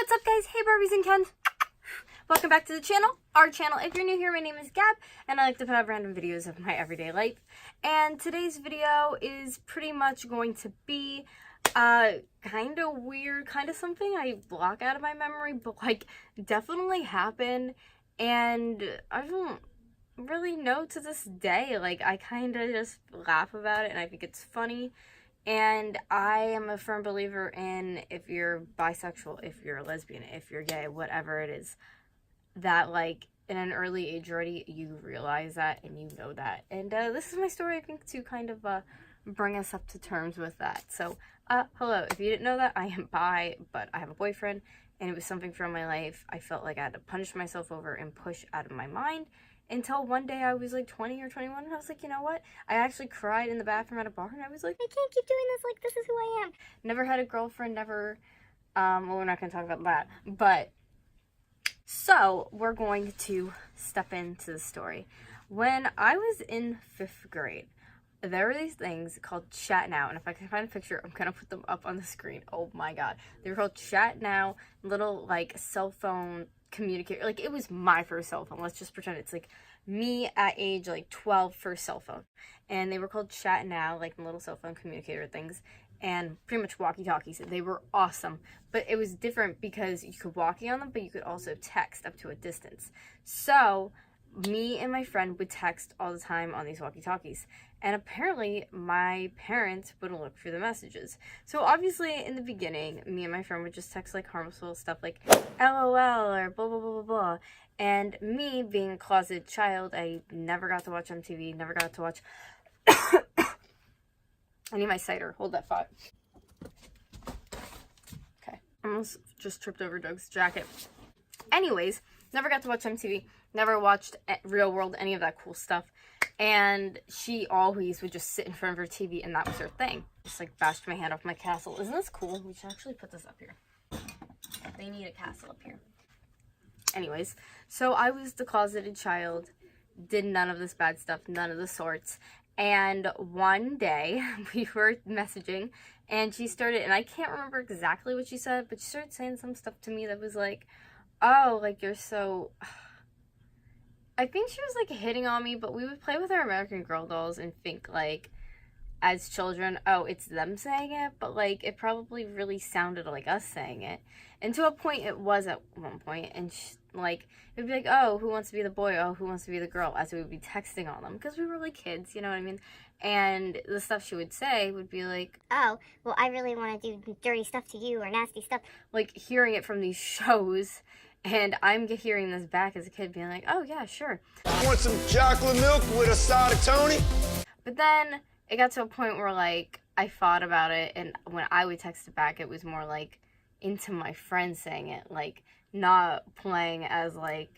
What's up, guys? Hey, Barbies and Kens. Welcome back to the channel, our channel. If you're new here, my name is Gab, and I like to put up random videos of my everyday life. And today's video is pretty much going to be kind of weird, kind of something I block out of my memory, but like definitely happened. And I don't really know to this day. Like, I kind of just laugh about it, and I think it's funny. And I am a firm believer in, if you're bisexual, if you're a lesbian, if you're gay, whatever it is, that like in an early age already you realize that and you know that. And this is my story, I think, to kind of bring us up to terms with that. So hello, if you didn't know that, I am bi, but I have a boyfriend, and it was something from my life I felt like I had to punish myself over and push out of my mind. Until one day I was like 20 or 21, and I was like, you know what? I actually cried in the bathroom at a bar, and I was like, I can't keep doing this. Like, this is who I am. Never had a girlfriend, never, well, we're not going to talk about that. But, so, we're going to step into the story. When I was in 5th grade, there were these things called Chat Now, and if I can find a picture, I'm going to put them up on the screen. Oh my god. They were called Chat Now, little, like, cell phone communicator. Like, it was my first cell phone. Let's just pretend it's like me at age like 12, first cell phone. And they were called Chat Now, like little cell phone communicator things, and pretty much walkie-talkies. They were awesome, but it was different because you could walkie on them, but you could also text up to a distance. So me and my friend would text all the time on these walkie-talkies, and apparently my parents would look through the messages. So obviously in the beginning, me and my friend would just text like harmful stuff like LOL or blah blah blah blah blah. And me being a closeted child, I never got to watch MTV, never got to watch I need my cider. Hold that thought. Okay. I almost just tripped over Doug's jacket. Anyways, never got to watch MTV. Never watched Real World, any of that cool stuff. And she always would just sit in front of her TV, and that was her thing. Just like bashed my hand off my castle. Isn't this cool? We should actually put this up here. They need a castle up here. Anyways, so I was the closeted child. Did none of this bad stuff. None of the sorts. And one day, we were messaging, and she started, and I can't remember exactly what she said, but she started saying some stuff to me that was like, oh, like, you're so... I think she was, like, hitting on me, but we would play with our American Girl dolls and think, like, as children, oh, it's them saying it, but, like, it probably really sounded like us saying it. And to a point, it was at one point, and, like, it would be like, oh, who wants to be the boy? Oh, who wants to be the girl? As we would be texting on them, because we were, like, kids, you know what I mean? And the stuff she would say would be like, oh, well, I really want to do dirty stuff to you or nasty stuff. Like, hearing it from these shows, and I'm hearing this back as a kid being like, oh, yeah, sure. Want some chocolate milk with a side of Tony? But then it got to a point where, like, I thought about it, and when I would text it back, it was more, like, into my friends saying it, like, not playing as, like,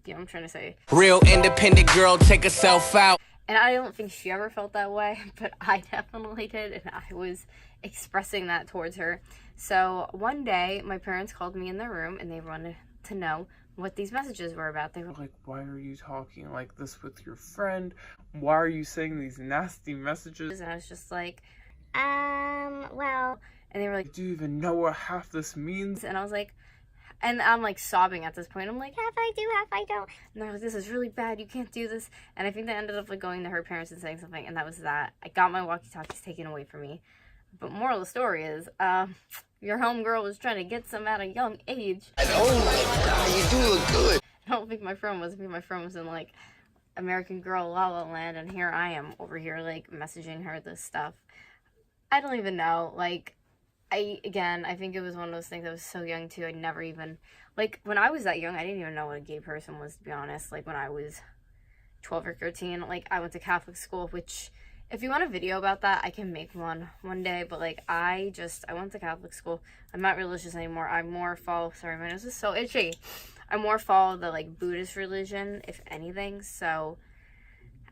you know what I'm trying to say? Real independent girl, take herself out. And I don't think she ever felt that way, but I definitely did, and I was expressing that towards her. So one day, my parents called me in their room, and they wanted to know what these messages were about. They were like, why are you talking like this with your friend? Why are you saying these nasty messages? And I was just like, well... And they were like, do you even know what half this means? And I was like, and I'm like sobbing at this point. I'm like, half I do, half I don't. And they're like, this is really bad. You can't do this. And I think they ended up like going to her parents and saying something. And that was that. I got my walkie-talkies taken away from me. But moral of the story is, your homegirl was trying to get some at a young age. Oh my god, you do look good. I don't think my friend was. I think my friend was in like American Girl La La Land. And here I am over here like messaging her this stuff. I don't even know. Like, I think it was one of those things. I was so young too. I never even, like, when I was that young, I didn't even know what a gay person was, to be honest. Like, when I was 12 or 13, like, I went to Catholic school, which, if you want a video about that, I can make one day. But, like, I went to Catholic school. I'm not religious anymore. I more follow, sorry, my nose is so itchy. I more follow the, like, Buddhist religion, if anything. So,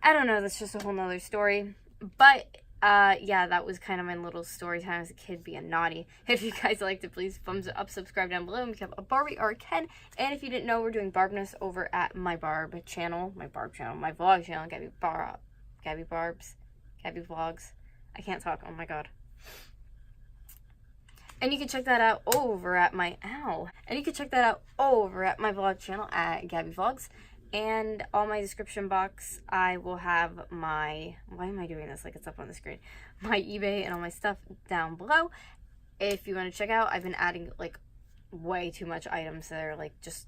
I don't know. That's just a whole nother story. But yeah, that was kind of my little story time as a kid being naughty. If you guys liked it, please thumbs it up, subscribe down below, and become a Barbie or a Ken. And if you didn't know, we're doing Barbness over at my Barb channel, my vlog channel, Gabby Vlogs. I can't talk, oh my god. And you can check that out over at my vlog channel at Gabby Vlogs. And on my description box, I will have my, why am I doing this like it's up on the screen? My eBay and all my stuff down below. If you want to check out, I've been adding like way too much items that are like just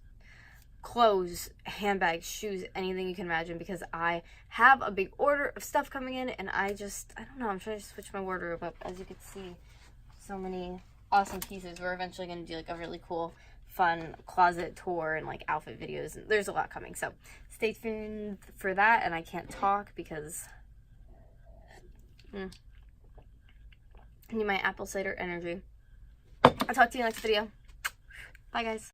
clothes, handbags, shoes, anything you can imagine, because I have a big order of stuff coming in, and I don't know, I'm trying to switch my wardrobe up. As you can see, so many awesome pieces. We're eventually going to do like a really cool, fun closet tour and like outfit videos, and there's a lot coming, so stay tuned for that. And I can't talk because I need my apple cider energy. I'll talk to you next video. Bye guys.